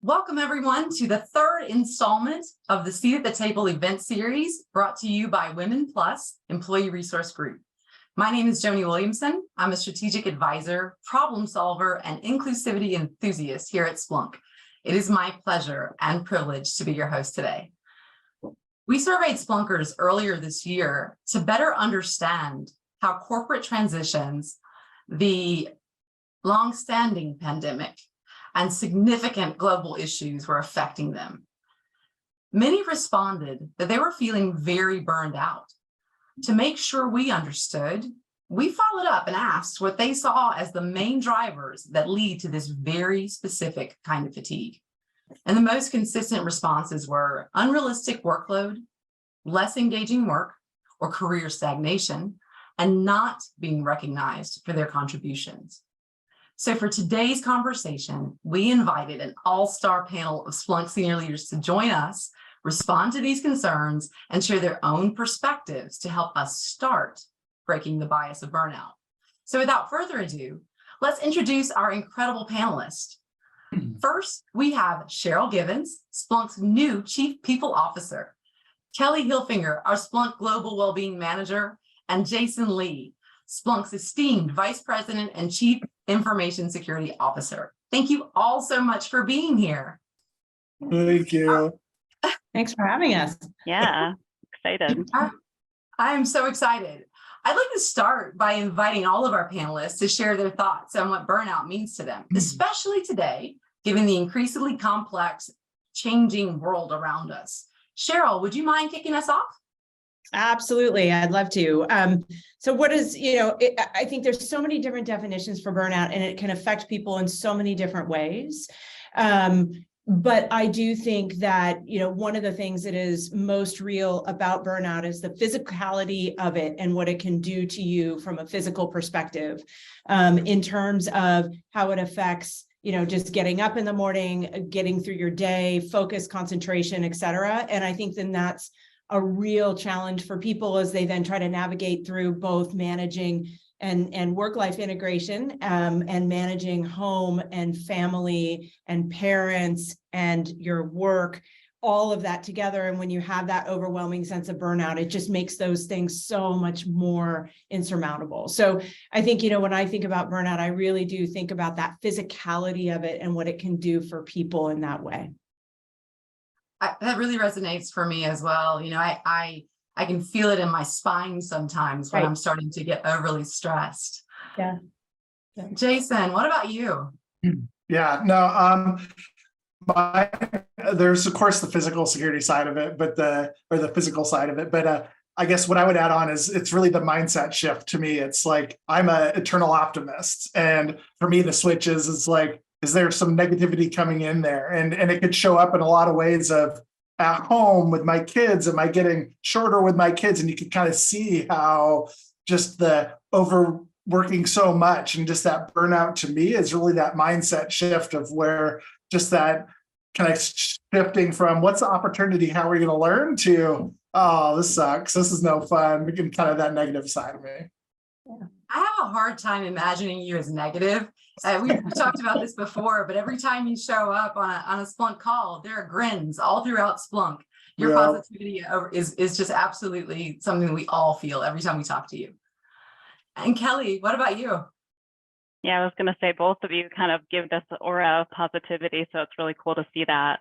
Welcome everyone to the third installment of the Seat at the Table event series brought to you by Women Plus Employee Resource Group. My name is Joni Williamson. I'm a strategic advisor, problem solver, and inclusivity enthusiast here at Splunk. It is my pleasure and privilege to be your host today. We surveyed Splunkers earlier this year to better understand how corporate transitions, the long-standing pandemic, and significant global issues were affecting them. Many responded that they were feeling very burned out. To make sure we understood, we followed up and asked what they saw as the main drivers that lead to this very specific kind of fatigue. And the most consistent responses were unrealistic workload, less engaging work or career stagnation, and not being recognized for their contributions. So for today's conversation, we invited an all-star panel of Splunk senior leaders to join us, respond to these concerns, and share their own perspectives to help us start breaking the bias of burnout. So without further ado, let's introduce our incredible panelists. First, we have Sharyl Givens, Splunk's new Chief People Officer, Kelly Hilfinger, our Splunk Global Wellbeing Manager, and Jason Lee, Splunk's esteemed Vice President and Chief Information Security Officer. Thank you all so much for being here. Thank you. Thanks for having us. Yeah, excited. I am so excited. I'd like to start by inviting all of our panelists to share their thoughts on what burnout means to them, especially today, given the increasingly complex, changing world around us. Sharyl, would you mind kicking us off? Absolutely, I'd love to. So what is, I think there's so many different definitions for burnout and it can affect people in so many different ways. But I do think that, one of the things that is most real about burnout is the physicality of it and what it can do to you from a physical perspective, in terms of how it affects, just getting up in the morning, getting through your day, focus, concentration, et cetera. And I think then that's a real challenge for people as they then try to navigate through both managing and work-life integration, and managing home and family and parents and your work, all of that together. And when you have that overwhelming sense of burnout, it just makes those things so much more insurmountable. So I think, when I think about burnout, I really do think about that physicality of it and what it can do for people in that way. That really resonates for me as well. I can feel it in my spine sometimes when I'm starting to get overly stressed. Yeah. Jason, what about you? Yeah, no, there's of course the physical security side of it, but the physical side of it. But I guess what I would add on is it's really the mindset shift to me. It's like I'm an eternal optimist. And for me, the switch is like, is there some negativity coming in there? And it could show up in a lot of ways of at home with my kids. Am I getting shorter with my kids? And you can kind of see how just the overworking so much and just that burnout to me is really that mindset shift of where just that kind of shifting from what's the opportunity, how are we going to learn to, oh, this sucks, this is no fun, and kind of that negative side of me. Yeah. I have a hard time imagining you as negative. We've talked about this before, but every time you show up on a Splunk call, there are grins all throughout Splunk. Your positivity is just absolutely something we all feel every time we talk to you. And Kelly, what about you? Yeah, I was going to say both of you kind of give this aura of positivity, so it's really cool to see that.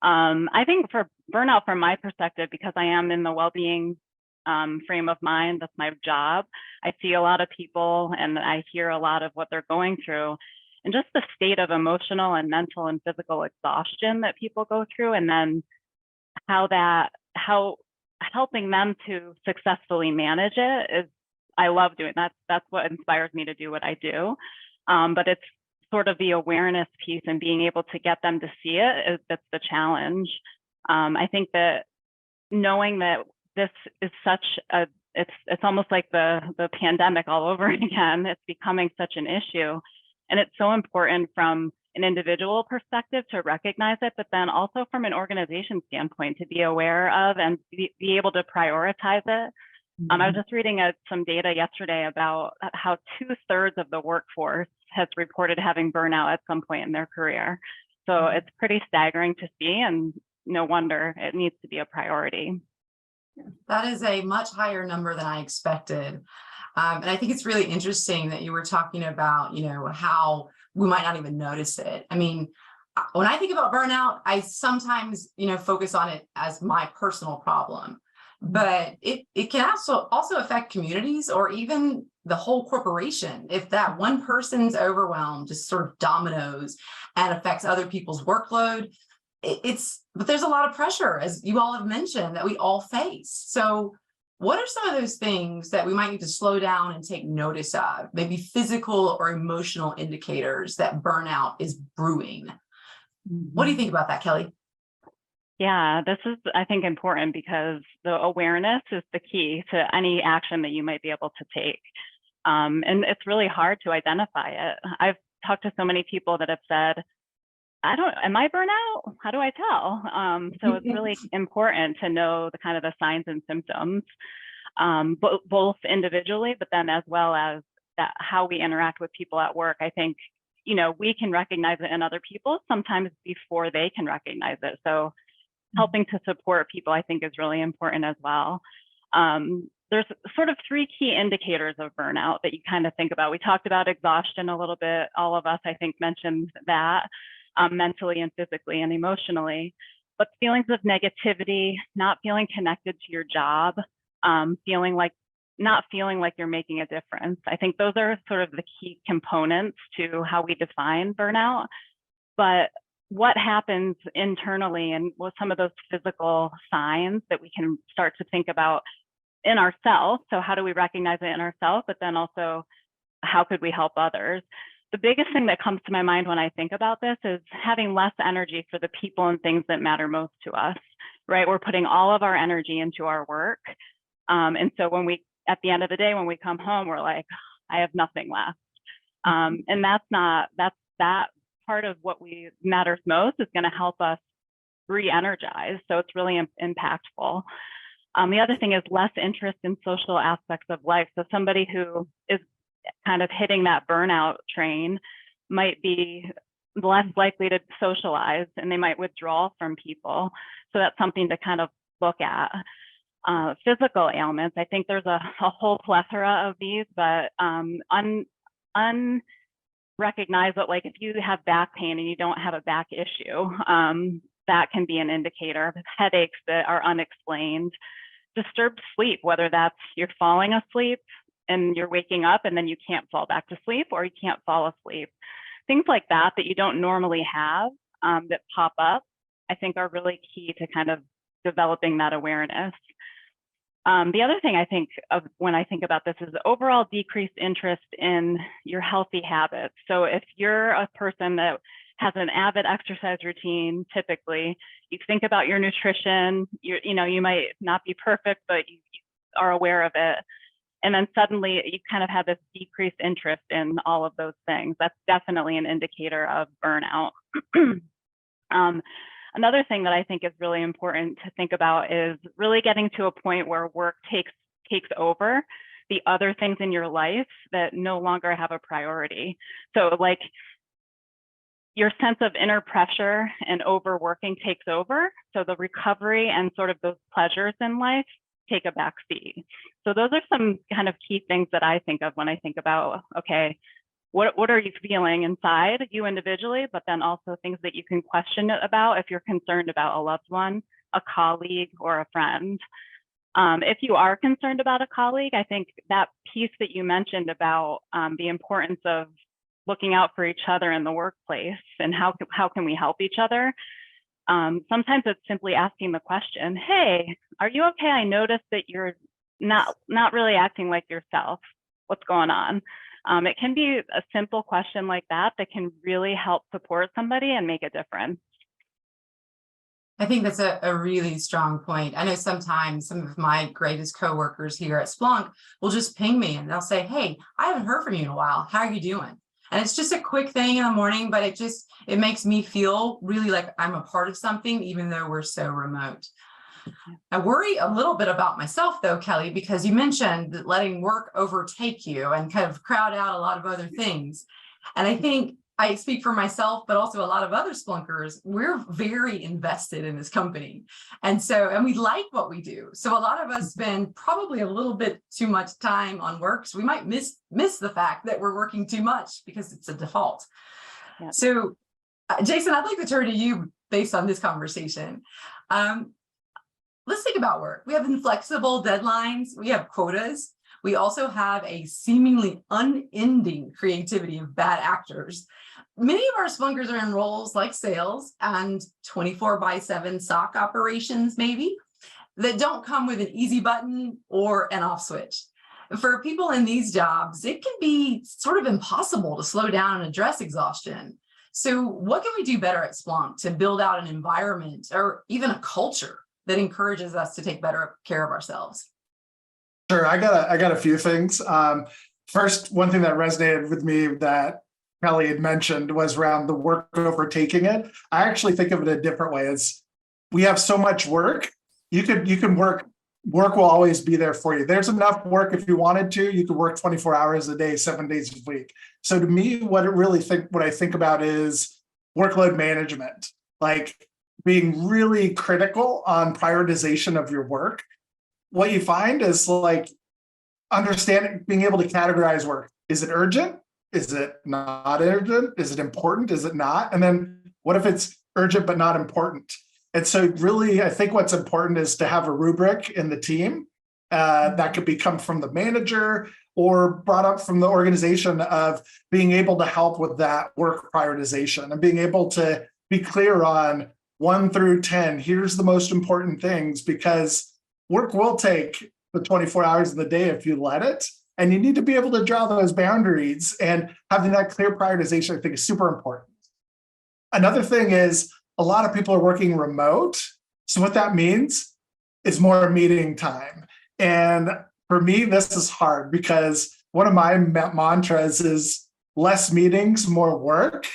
I think for burnout, from my perspective, because I am in the well-being frame of mind, that's my job. I see a lot of people and I hear a lot of what they're going through, and just the state of emotional and mental and physical exhaustion that people go through, and then how helping them to successfully manage it is, I love doing that. That's what inspires me to do what I do. But it's sort of the awareness piece and being able to get them to see it, that's the challenge. I think that knowing that this is such a, it's almost like the pandemic all over again. It's becoming such an issue. And it's so important from an individual perspective to recognize it, but then also from an organization standpoint to be aware of and be able to prioritize it. I was just reading some data yesterday about how 2/3 of the workforce has reported having burnout at some point in their career. So it's pretty staggering to see, and no wonder it needs to be a priority. That is a much higher number than I expected. And I think it's really interesting that you were talking about, how we might not even notice it. I mean, when I think about burnout, I sometimes, focus on it as my personal problem, but it can also affect communities or even the whole corporation. If that one person's overwhelmed, just sort of dominoes and affects other people's workload, but there's a lot of pressure, as you all have mentioned, that we all face. So what are some of those things that we might need to slow down and take notice of, maybe physical or emotional indicators that burnout is brewing? What do you think about that, Kelly? Yeah, this is, I think, important because the awareness is the key to any action that you might be able to take. And it's really hard to identify it. I've talked to so many people that have said, am I burnout? How do I tell? So it's really important to know the kind of the signs and symptoms, both individually, but then as well as how we interact with people at work. I think, we can recognize it in other people sometimes before they can recognize it. So helping to support people, I think, is really important as well. There's sort of 3 key indicators of burnout that you kind of think about. We talked about exhaustion a little bit. All of us, I think, mentioned that. Mentally and physically and emotionally, but feelings of negativity, not feeling connected to your job, not feeling like you're making a difference. I think those are sort of the key components to how we define burnout. But what happens internally and what some of those physical signs that we can start to think about in ourselves. So how do we recognize it in ourselves, but then also how could we help others? The biggest thing that comes to my mind when I think about this is having less energy for the people and things that matter most to us, right? We're putting all of our energy into our work. And so at the end of the day, when we come home, we're like, I have nothing left. And that part of what matters most is going to help us re-energize. So it's really impactful. The other thing is less interest in social aspects of life. So somebody who is kind of hitting that burnout train might be less likely to socialize, and they might withdraw from people. So that's something to kind of look at. Physical ailments, I think there's a whole plethora of these, but unrecognized, but like if you have back pain and you don't have a back issue, that can be an indicator of headaches that are unexplained. Disturbed sleep, whether that's you're falling asleep and you're waking up and then you can't fall back to sleep, or you can't fall asleep. Things like that you don't normally have that pop up, I think are really key to kind of developing that awareness. The other thing I think of when I think about this is overall decreased interest in your healthy habits. So if you're a person that has an avid exercise routine, typically you think about your nutrition, you might not be perfect, but you are aware of it. And then suddenly you kind of have this decreased interest in all of those things. That's definitely an indicator of burnout. Another thing that I think is really important to think about is really getting to a point where work takes over the other things in your life that no longer have a priority. So like your sense of inner pressure and overworking takes over. So the recovery and sort of those pleasures in life take a back seat. So those are some kind of key things that I think of when I think about, okay, what are you feeling inside you individually, but then also things that you can question about if you're concerned about a loved one, a colleague, or a friend. If you are concerned about a colleague, I think that piece that you mentioned about the importance of looking out for each other in the workplace and how can we help each other. Sometimes it's simply asking the question, hey, are you okay? I noticed that you're not really acting like yourself. What's going on? It can be a simple question like that can really help support somebody and make a difference. I think that's a really strong point. I know sometimes some of my greatest coworkers here at Splunk will just ping me and they'll say, hey, I haven't heard from you in a while. How are you doing? And it's just a quick thing in the morning, but it makes me feel really like I'm a part of something, even though we're so remote. I worry a little bit about myself though, Kelly, because you mentioned that letting work overtake you and kind of crowd out a lot of other things. And I think I speak for myself, but also a lot of other Splunkers, we're very invested in this company. And we like what we do. So a lot of us spend probably a little bit too much time on work. So we might miss the fact that we're working too much because it's a default. Yeah. So Jason, I'd like to turn to you based on this conversation. Let's think about work. We have inflexible deadlines. We have quotas. We also have a seemingly unending creativity of bad actors. Many of our Splunkers are in roles like sales and 24/7 SOC operations, maybe, that don't come with an easy button or an off switch. For people in these jobs, it can be sort of impossible to slow down and address exhaustion. So what can we do better at Splunk to build out an environment or even a culture that encourages us to take better care of ourselves? Sure, I got a few things. First, one thing that resonated with me that Kelly had mentioned was around the work overtaking it. I actually think of it a different way. It's we have so much work. You can work will always be there for you. There's enough work if you wanted to. You could work 24 hours a day, 7 days a week. So to me, what I think about is workload management, like being really critical on prioritization of your work. What you find is like understanding, being able to categorize work. Is it urgent? Is it not urgent? Is it important? Is it not? And then what if it's urgent but not important? And so really, I think what's important is to have a rubric in the team that could come from the manager or brought up from the organization of being able to help with that work prioritization and being able to be clear on 1 through 10. Here's the most important things, because work will take the 24 hours of the day if you let it. And you need to be able to draw those boundaries, and having that clear prioritization, I think, is super important. Another thing is a lot of people are working remote. So what that means is more meeting time. And for me, this is hard because one of my mantras is less meetings, more work.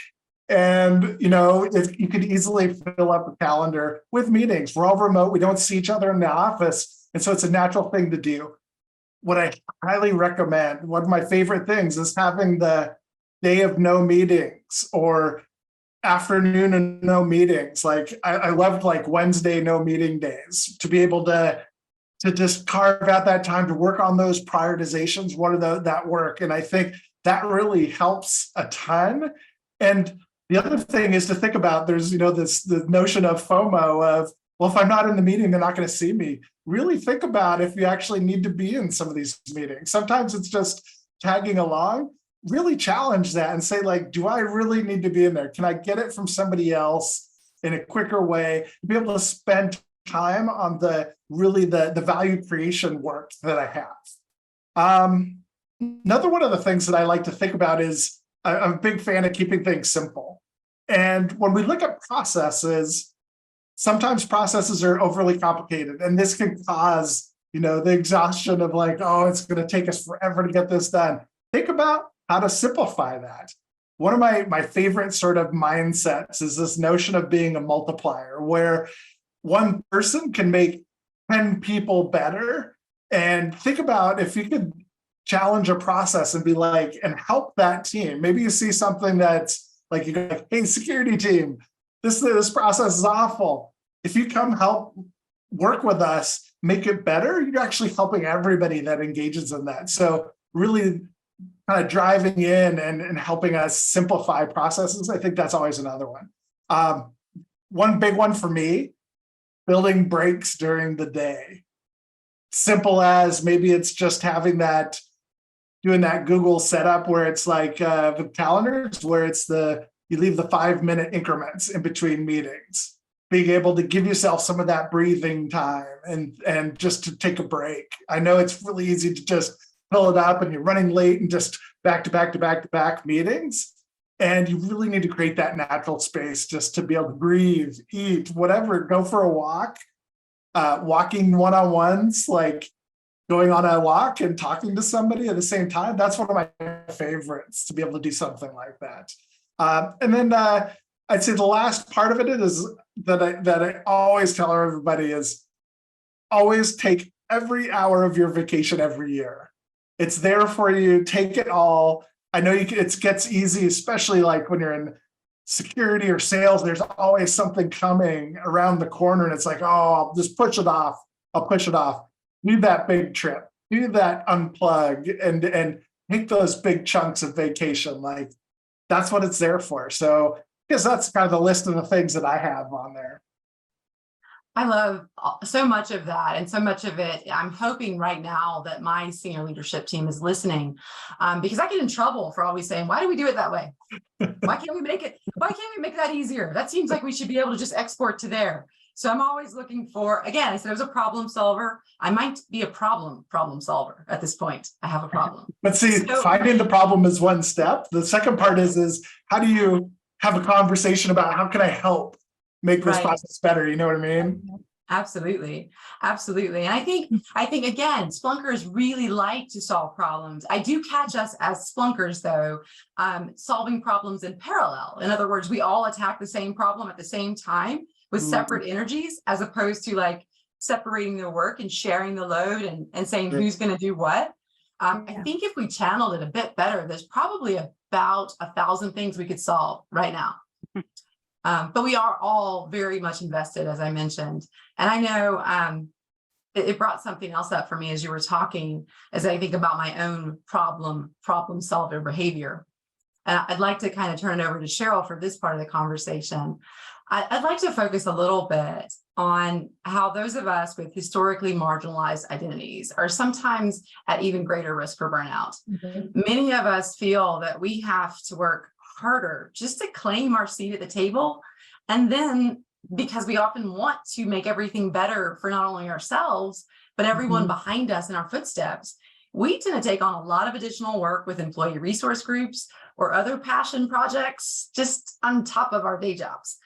And, if you could easily fill up a calendar with meetings. We're all remote. We don't see each other in the office. And so it's a natural thing to do. What I highly recommend, one of my favorite things, is having the day of no meetings or afternoon and no meetings. Like I loved like Wednesday no meeting days, to be able to just carve out that time to work on those prioritizations. What are that work? And I think that really helps a ton. And the other thing is to think about, there's, the notion of FOMO of, well, if I'm not in the meeting, they're not going to see me. Really think about if you actually need to be in some of these meetings. Sometimes it's just tagging along. Really challenge that and say, like, do I really need to be in there? Can I get it from somebody else in a quicker way to be able to spend time on the value creation work that I have? Another one of the things that I like to think about is I'm a big fan of keeping things simple. And when we look at processes, sometimes processes are overly complicated, and this can cause, the exhaustion of like, oh, it's going to take us forever to get this done. Think about how to simplify that. One of my favorite sort of mindsets is this notion of being a multiplier, where one person can make 10 people better. And think about if you could challenge a process and be like, and help that team. Maybe you see something that's like, you go like, hey, security team, this process is awful. If you come help work with us, make it better, you're actually helping everybody that engages in that. So really kind of driving in and helping us simplify processes. I think that's always another one. One big one for me, building breaks during the day. Simple as maybe it's just doing that Google setup where it's like the calendars, where it's you leave the 5-minute increments in between meetings, being able to give yourself some of that breathing time and just to take a break. I know it's really easy to just fill it up and you're running late and just back to back meetings. And you really need to create that natural space just to be able to breathe, eat, whatever, go for a walk, walking one-on-ones, like going on a walk and talking to somebody at the same time. That's one of my favorites, to be able to do something like that. And then I'd say the last part of it is that I always tell everybody is always take every hour of your vacation every year. It's there for you. Take it all. I know it gets easy, especially like when you're in security or sales, there's always something coming around the corner and it's like, oh, I'll just push it off. I'll push it off. Do that big trip, do that unplug and take those big chunks of vacation. Like that's what it's there for. So I guess that's kind of the list of the things that I have on there. I love so much of that, and so much of it. I'm hoping right now that my senior leadership team is listening, because I get in trouble for always saying, why do we do it that way? Why can't we make it? Why can't we make that easier? That seems like we should be able to just export to there. So I'm always looking for, again, I said I was a problem solver. I might be a problem solver at this point. I have a problem. But see, finding the problem is one step. The second part is how do you have a conversation about how can I help make this process better? You know what I mean? Absolutely. Absolutely. And I think again, Splunkers really like to solve problems. I do catch us as Splunkers though, solving problems in parallel. In other words, we all attack the same problem at the same time with separate energies, as opposed to like separating the work and sharing the load and saying who's going to do what. I think if we channeled it a bit better, there's probably about 1,000 things we could solve right now. But we are all very much invested, as I mentioned. And I know it brought something else up for me as you were talking, as I think about my own problem solver behavior. And I'd like to kind of turn it over to Sharyl for this part of the conversation. I'd like to focus a little bit on how those of us with historically marginalized identities are sometimes at even greater risk for burnout. Many of us feel that we have to work harder just to claim our seat at the table. And then because we often want to make everything better for not only ourselves, but everyone behind us in our footsteps, we tend to take on a lot of additional work with employee resource groups or other passion projects just on top of our day jobs.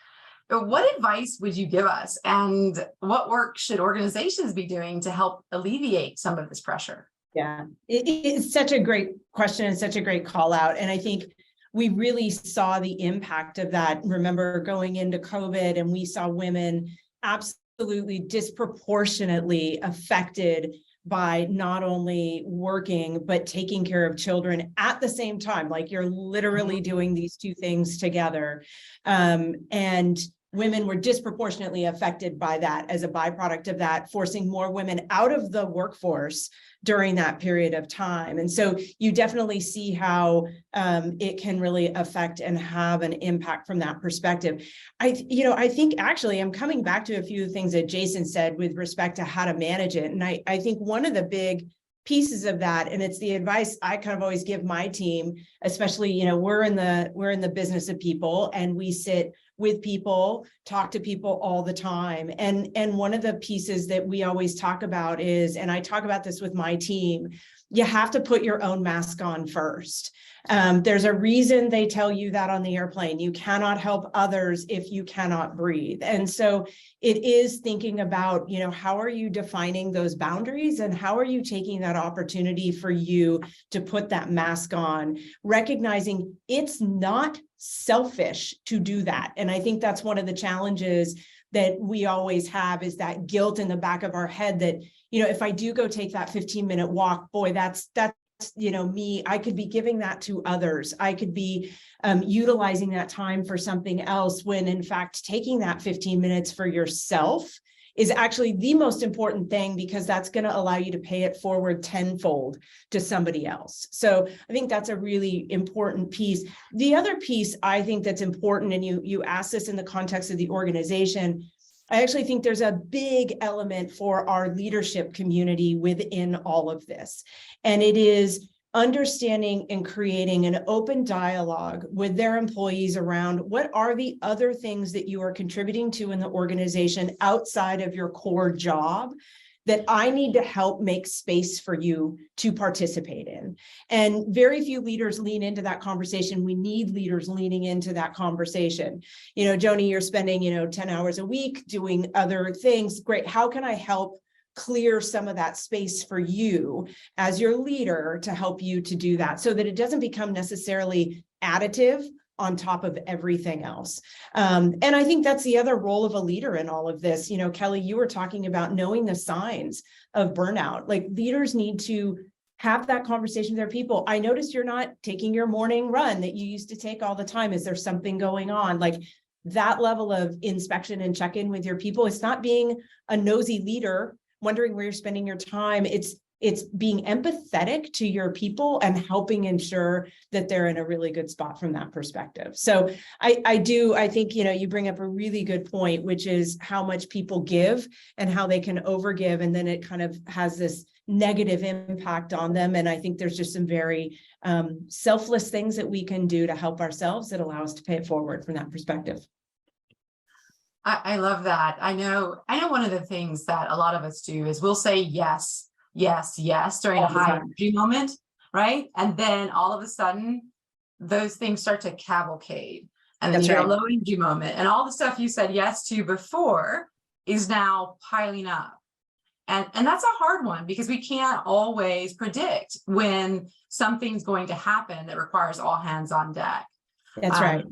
But what advice would you give us, and what work should organizations be doing to help alleviate some of this pressure? Yeah, it's such a great question and such a great call out. And I think we really saw the impact of that. Remember going into COVID, and we saw women absolutely disproportionately affected by not only working, but taking care of children at the same time. Like you're literally doing these two things together. And women were disproportionately affected by that as a byproduct of that, forcing more women out of the workforce during that period of time. And so you definitely see how it can really affect and have an impact from that perspective. I think actually I'm coming back to a few things that Jason said with respect to how to manage it. And I think one of the big pieces of that, and it's the advice I kind of always give my team, especially, we're in the business of people, and we sit with people, talk to people all the time. And one of the pieces that we always talk about is, and I talk about this with my team, you have to put your own mask on first. There's a reason they tell you that on the airplane. You cannot help others if you cannot breathe. And so it is thinking about, how are you defining those boundaries, and how are you taking that opportunity for you to put that mask on, recognizing it's not selfish to do that. And I think that's one of the challenges that we always have, is that guilt in the back of our head that, if I do go take that 15-minute walk, boy, that's me, I could be giving that to others. I could be utilizing that time for something else, when in fact, taking that 15 minutes for yourself is actually the most important thing, because that's going to allow you to pay it forward tenfold to somebody else. So I think that's a really important piece. The other piece I think that's important, and you asked this in the context of the organization, I actually think there's a big element for our leadership community within all of this. And it is understanding and creating an open dialogue with their employees around what are the other things that you are contributing to in the organization outside of your core job that I need to help make space for you to participate in. And very few leaders lean into that conversation. We need leaders leaning into that conversation. Joni, you're spending, 10 hours a week doing other things. Great. How can I help clear some of that space for you as your leader to help you to do that, so that it doesn't become necessarily additive on top of everything else. And I think that's the other role of a leader in all of this. Kelly, you were talking about knowing the signs of burnout. Like, leaders need to have that conversation with their people. I noticed you're not taking your morning run that you used to take all the time. Is there something going on? Like that level of inspection and check-in with your people. It's not being a nosy leader, wondering where you're spending your time. It's being empathetic to your people and helping ensure that they're in a really good spot from that perspective. So I think, you bring up a really good point, which is how much people give and how they can overgive. And then it kind of has this negative impact on them. And I think there's just some very selfless things that we can do to help ourselves that allow us to pay it forward from that perspective. I love that. I know one of the things that a lot of us do is we'll say yes during a high energy moment, right? And then all of a sudden, those things start to cavalcade. And then you get a low energy moment. And all the stuff you said yes to before is now piling up. And that's a hard one because we can't always predict when something's going to happen that requires all hands on deck. That's right.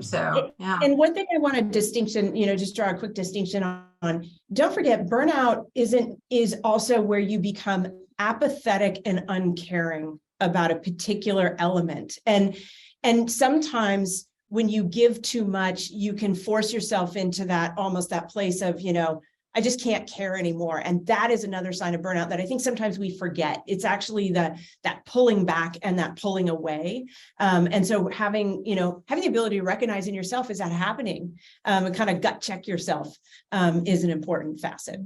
So, yeah. And one thing I want to distinction, just draw a quick distinction on, don't forget, burnout is also where you become apathetic and uncaring about a particular element. And sometimes when you give too much, you can force yourself into almost that place of, I just can't care anymore. And that is another sign of burnout that I think sometimes we forget. It's actually that pulling back and that pulling away. And so having the ability to recognize in yourself, is that happening? And kind of gut check yourself is an important facet.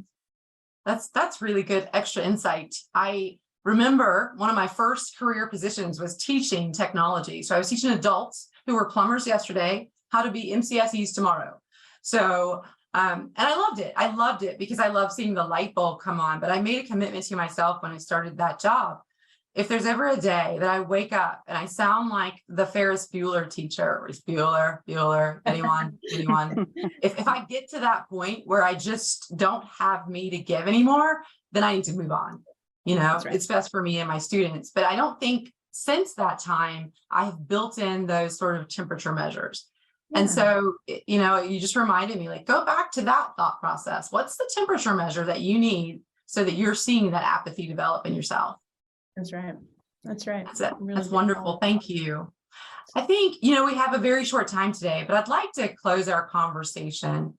That's really good extra insight. I remember one of my first career positions was teaching technology. So I was teaching adults who were plumbers yesterday how to be MCSEs tomorrow. So and I loved it. I loved it because I love seeing the light bulb come on. But I made a commitment to myself when I started that job. If there's ever a day that I wake up and I sound like the Ferris Bueller teacher, or Bueller, anyone, if I get to that point where I just don't have me to give anymore, then I need to move on. It's best for me and my students. But I don't think since that time, I've built in those sort of temperature measures. Yeah. And so, you just reminded me, go back to that thought process. What's the temperature measure that you need so that you're seeing that apathy develop in yourself? That's right. That's really wonderful. Thank you. I think, we have a very short time today, but I'd like to close our conversation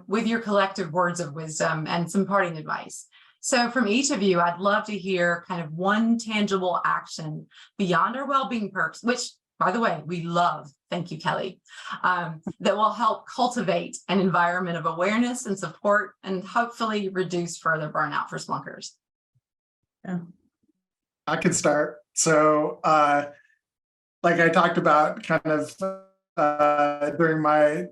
with your collective words of wisdom and some parting advice. So from each of you, I'd love to hear kind of one tangible action beyond our well-being perks, which, by the way, we love. Thank you, Kelly, that will help cultivate an environment of awareness and support and hopefully reduce further burnout for Splunkers. Yeah. I can start. So like I talked about kind of during my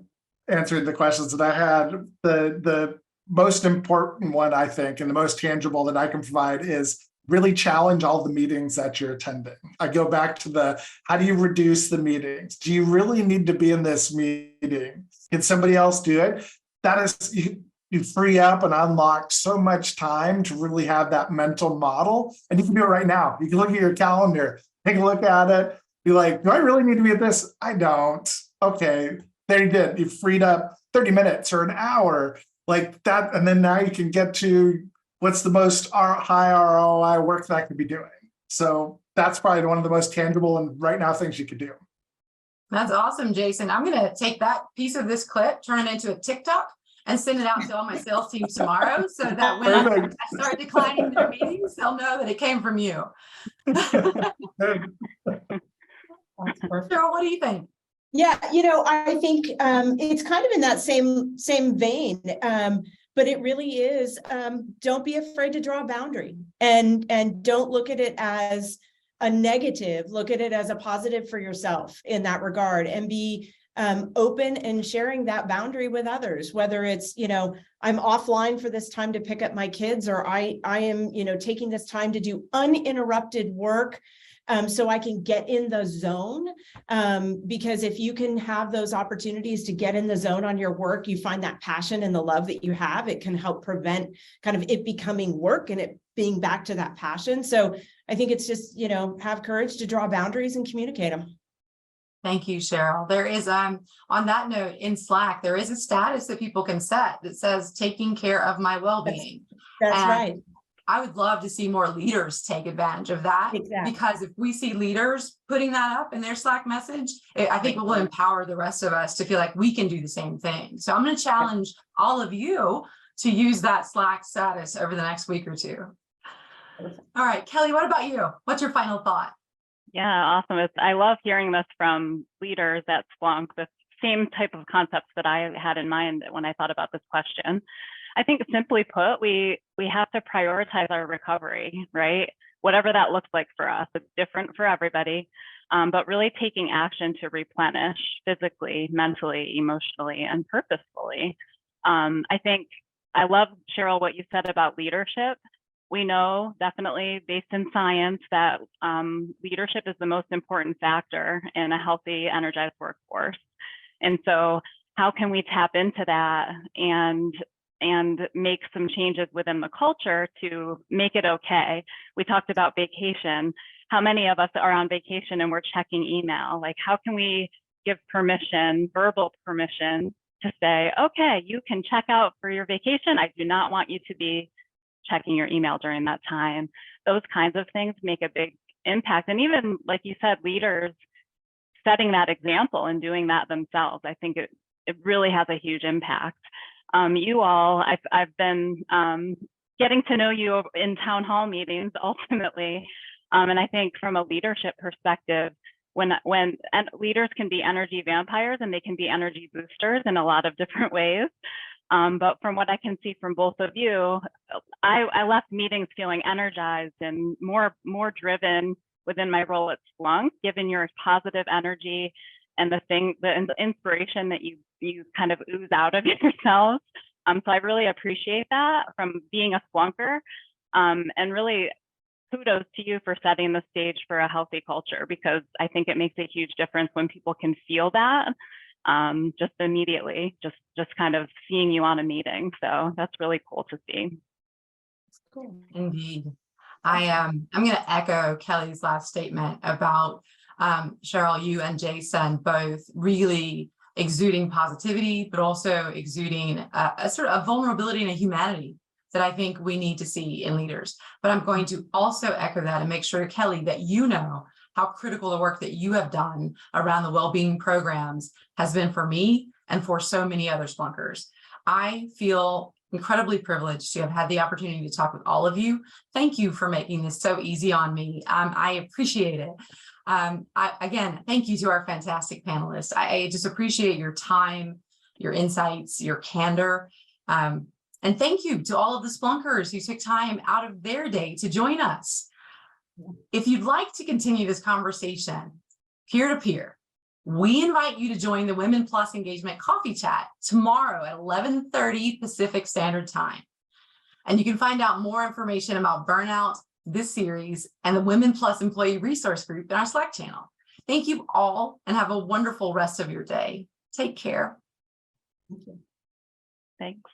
answering the questions that I had, the most important one, I think, and the most tangible that I can provide is really challenge all the meetings that you're attending. I go back to how do you reduce the meetings? Do you really need to be in this meeting? Can somebody else do it? That is, you free up and unlock so much time to really have that mental model. And you can do it right now. You can look at your calendar, take a look at it, be like, do I really need to be at this? I don't. Okay, there you did. You freed up 30 minutes or an hour like that. And then now you can get to what's the most high ROI work that I could be doing. So that's probably one of the most tangible and right now things you could do. That's awesome, Jason. I'm going to take that piece of this clip, turn it into a TikTok, and send it out to all my sales teams tomorrow so that when I start declining their meetings, they'll know that it came from you. Sharyl, what do you think? Yeah, I think it's kind of in that same vein. But it really is, don't be afraid to draw a boundary and don't look at it as a negative, look at it as a positive for yourself in that regard, and be open and sharing that boundary with others, whether it's, I'm offline for this time to pick up my kids, or I am, taking this time to do uninterrupted work so I can get in the zone. Because if you can have those opportunities to get in the zone on your work, you find that passion and the love that you have, it can help prevent kind of it becoming work and it being back to that passion. So I think it's just, have courage to draw boundaries and communicate them. Thank you, Sharyl. There is, on that note, in Slack, there is a status that people can set that says taking care of my well-being. That's right. I would love to see more leaders take advantage of that. Exactly. Because if we see leaders putting that up in their Slack message, I think it will empower the rest of us to feel like we can do the same thing. So I'm going to challenge all of you to use that Slack status over the next week or two. All right, Kelly, what about you? What's your final thought? Yeah, awesome. I love hearing this from leaders at Splunk, the same type of concepts that I had in mind when I thought about this question. I think simply put, we have to prioritize our recovery, right? Whatever that looks like for us, it's different for everybody, but really taking action to replenish physically, mentally, emotionally, and purposefully. I think I love, Sharyl, what you said about leadership. We know definitely based in science that leadership is the most important factor in a healthy, energized workforce. And so how can we tap into that and make some changes within the culture to make it okay? We talked about vacation. How many of us are on vacation and we're checking email? Like, how can we give permission, verbal permission, to say, okay, you can check out for your vacation. I do not want you to be checking your email during that time. Those kinds of things make a big impact. And even, like you said, leaders setting that example and doing that themselves, I think it really has a huge impact. You all, I've been getting to know you in town hall meetings ultimately. And I think from a leadership perspective, when leaders can be energy vampires and they can be energy boosters in a lot of different ways. But from what I can see from both of you, I left meetings feeling energized and more driven within my role at Splunk, given your positive energy and the inspiration that you kind of ooze out of yourselves. So I really appreciate that from being a Splunker, and really kudos to you for setting the stage for a healthy culture, because I think it makes a huge difference when people can feel that just immediately, just kind of seeing you on a meeting. So that's really cool to see. Cool. Indeed. I'm going to echo Kelly's last statement about Sharyl, you and Jason both really exuding positivity, but also exuding a sort of a vulnerability and a humanity that I think we need to see in leaders. But I'm going to also echo that and make sure, Kelly, that you know how critical the work that you have done around the well-being programs has been for me and for so many other Splunkers. I feel incredibly privileged to have had the opportunity to talk with all of you. Thank you for making this so easy on me. I appreciate it. Again, thank you to our fantastic panelists. I just appreciate your time, your insights, your candor. And thank you to all of the Splunkers who took time out of their day to join us. If you'd like to continue this conversation peer-to-peer, we invite you to join the Women Plus Engagement Coffee Chat tomorrow at 11:30 Pacific Standard Time. And you can find out more information about burnout, this series, and the Women Plus Employee Resource Group in our Slack channel. Thank you all and have a wonderful rest of your day. Take care. Thank you. Thanks.